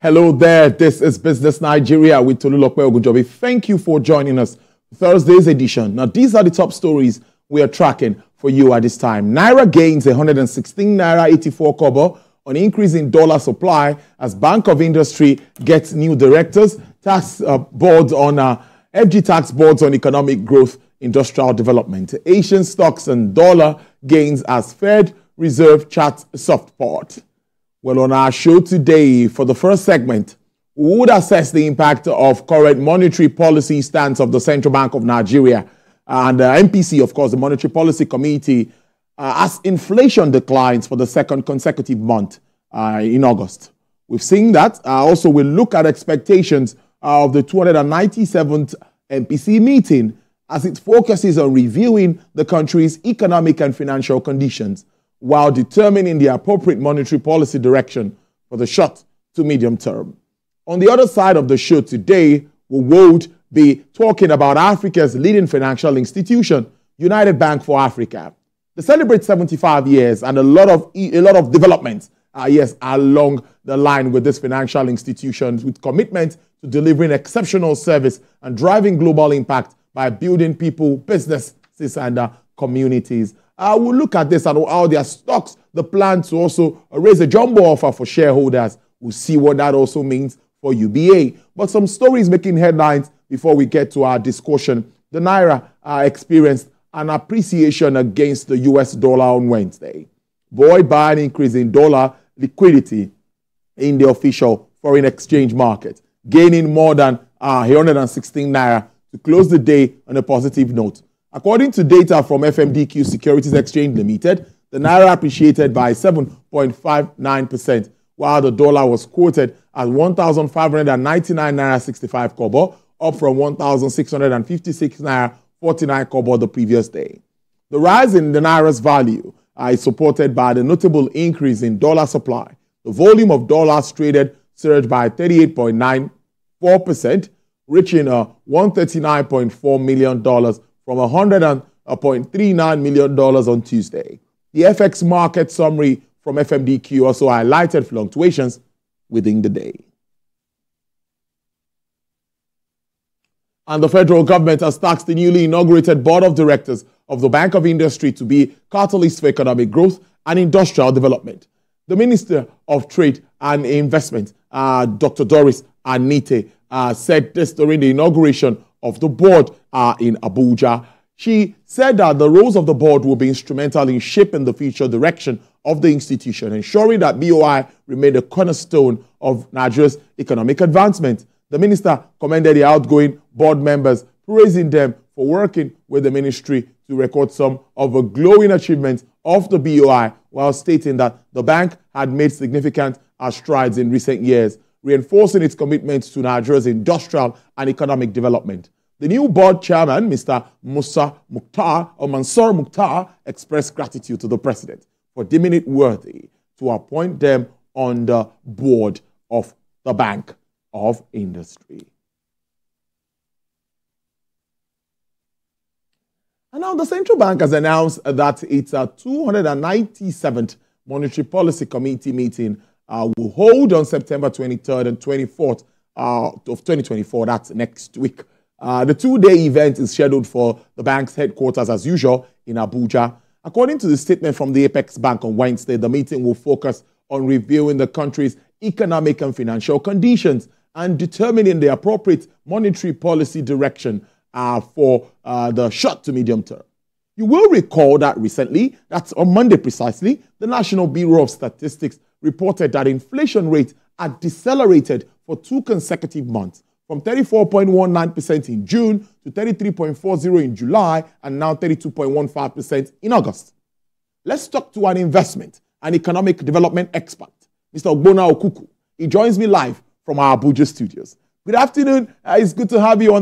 Hello there, this is Business Nigeria with Tolulope Ogunjobi. Thank you for joining us for Thursday's edition. Now, these are the top stories we are tracking for you at this time. Naira gains 116.84 kobo on increase in dollar supply as Bank of Industry gets new directors, tax boards on FG tax boards on economic growth, industrial development. Asian stocks and dollar gains as Fed Reserve charts soft part. Well, on our show today, for the first segment, we would assess the impact of current monetary policy stance of the Central Bank of Nigeria and the MPC, of course, the Monetary Policy Committee, as inflation declines for the second consecutive month in August. We've seen that. Also, we'll look at expectations of the 297th MPC meeting as it focuses on reviewing the country's economic and financial conditions, while determining the appropriate monetary policy direction for the short to medium term. On the other side of the show today, we would be talking about Africa's leading financial institution, United Bank for Africa. They celebrate 75 years and a lot of developments, along the line with this financial institution, with commitment to delivering exceptional service and driving global impact by building people, businesses, and communities. We'll look at this and how their stocks, the plan to also raise a jumbo offer for shareholders. We'll see what that also means for UBA. But some stories making headlines before we get to our discussion. The Naira experienced an appreciation against the US dollar on Wednesday, buoyed by an increase in dollar liquidity in the official foreign exchange market, gaining more than 116 Naira to close the day on a positive note. According to data from FMDQ Securities Exchange Limited, the Naira appreciated by 7.59%, while the dollar was quoted at 1,599 Naira 65 kobo, up from 1,656 Naira 49 kobo the previous day. The rise in the Naira's value is supported by the notable increase in dollar supply. The volume of dollars traded surged by 38.94%, reaching $139.4 million from $100.39 million on Tuesday. The FX market summary from FMDQ also highlighted fluctuations within the day. And the federal government has tasked the newly inaugurated board of directors of the Bank of Industry to be catalyst for economic growth and industrial development. The Minister of Trade and Investment, Dr. Doris Anite, said this during the inauguration of the board in Abuja. She said that the roles of the board will be instrumental in shaping the future direction of the institution, ensuring that BOI remain a cornerstone of Nigeria's economic advancement. The minister commended the outgoing board members, praising them for working with the ministry to record some of the glowing achievements of the BOI, while stating that the bank had made significant strides in recent years, reinforcing its commitment to Nigeria's industrial and economic development. The new board chairman, Mr. Mansur Mukhtar, expressed gratitude to the president for deeming it worthy to appoint them on the board of the Bank of Industry. And now the central bank has announced that its 297th Monetary Policy Committee meeting will hold on September 23rd and 24th of 2024. That's next week. The two-day event is scheduled for the bank's headquarters as usual in Abuja. According to the statement from the Apex Bank on Wednesday, the meeting will focus on reviewing the country's economic and financial conditions and determining the appropriate monetary policy direction for the short to medium term. You will recall that recently, that's on Monday precisely, the National Bureau of Statistics reported that inflation rate had decelerated for 2 consecutive months, from 34.19% in June to 33.40% in July, and now 32.15% in August. Let's talk to an investment and economic development expert, Mr. Ogbona Okuku. He joins me live from our Abuja studios. Good afternoon. It's good to have you on